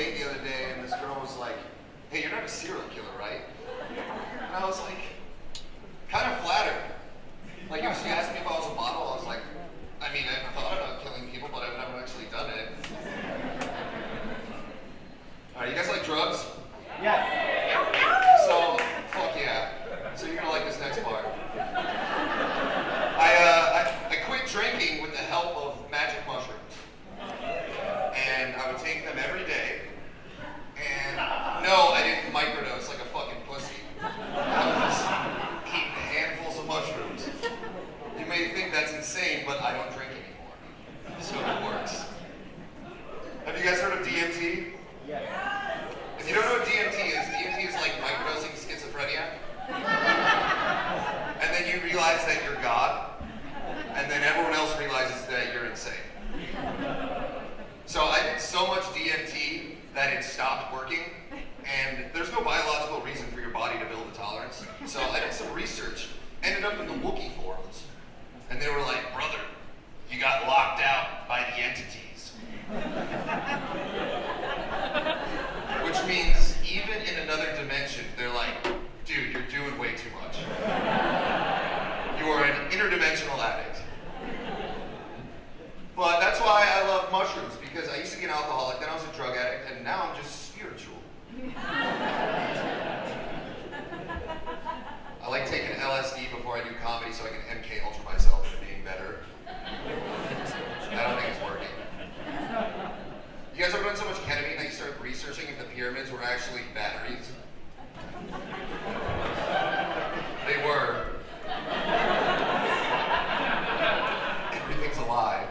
date the other day, and this girl was like, "Hey, you're not a serial killer, right?" And I was like, kind of flattered. Like, if she asked me if I was a model, I was like, I mean, I've thought about killing people, but I've never actually done it. Alright, you guys like drugs? Yes. So, fuck yeah. So you're gonna like this next part. I quit drinking with the help of magic mushrooms. And I would take them every day. And no, I didn't microdose like a fucking pussy. I was just eating handfuls of mushrooms. You may think that's insane, but I don't drink anymore. So it works. Have you guys heard of DMT? Yes. If you don't know what DMT is like microdosing schizophrenia. And then you realize that you're God, and then everyone else realizes that you're insane. So I did so much DMT that it stopped working, and there's no biological reason for your body to build a tolerance. So I did some research, ended up in the Wookiee forums, and they were like, "Brother, you got locked out by the entities." Which means even in another dimension, they're like, "Dude, you're doing way too much. You are an interdimensional addict." But that's why I love mushrooms, because I used to be an alcoholic, then I was a drug addict, and now I'm just spiritual. I like taking LSD before I do comedy so I can MK Ultra myself into being better. I don't think it's working. You guys ever done so much ketamine that you started researching if the pyramids were actually batteries? They were. Everything's a lie.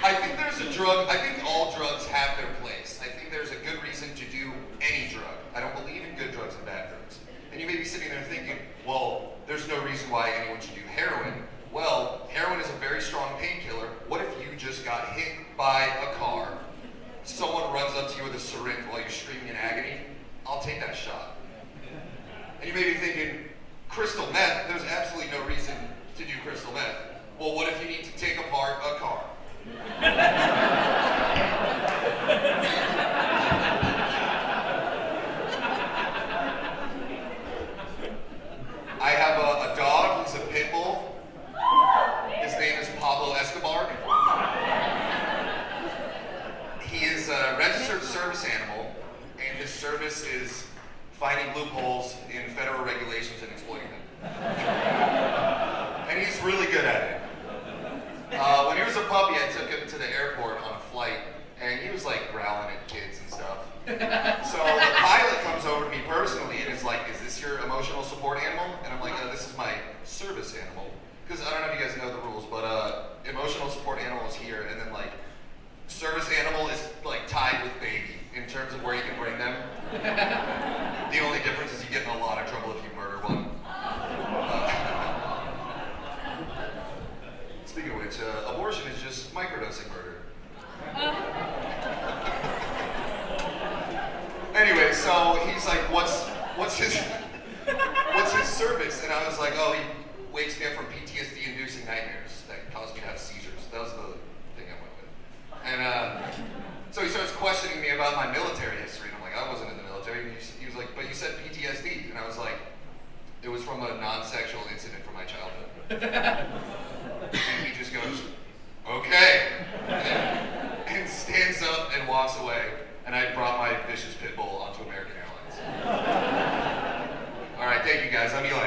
I think there's a drug, I think all drugs have their place. I think there's a good reason to do any drug. I don't believe in good drugs and bad drugs. And you may be sitting there thinking, well, there's no reason why anyone should do heroin. Well, heroin is a very strong painkiller. What if you just got hit by a car? Someone runs up to you with a syringe while you're screaming in agony? I'll take that shot. And you may be thinking, crystal meth, there's absolutely no reason to do crystal meth. Well, what if you need to take apart a car? I have a dog, he's a pit bull. His name is Pablo Escobar. He is a registered service animal, and his service is finding loopholes in federal regulations and exploiting them. And he's really good at it. When he was a puppy, I took him to the airport on a flight, and he was like growling at kids and stuff. So the pilot comes over to me personally and is like, "Is this your emotional support animal?" And I'm like, "This is my service animal." Because I don't know if you guys know the rules, but emotional support animal is here, and then like service animal is like tied with baby in terms of where you can bring them. The only difference is you get in a lot of trouble if you murder one. Speaking of which, abortion is just microdosing murder. Anyway, so he's like, what's his service? And I was like, "Oh, he wakes me up from PTSD-inducing nightmares that cause me to have seizures." That was the thing I went with. And so he starts questioning me about my military history, and I'm like, "I wasn't in the military." And he was like, "But you said PTSD," and I was like, "It was from a non-sexual incident from my childhood." And he just goes, "Okay," and stands up and walks away. And I brought my vicious pit bull onto American Airlines. All right, thank you guys. I'm Eli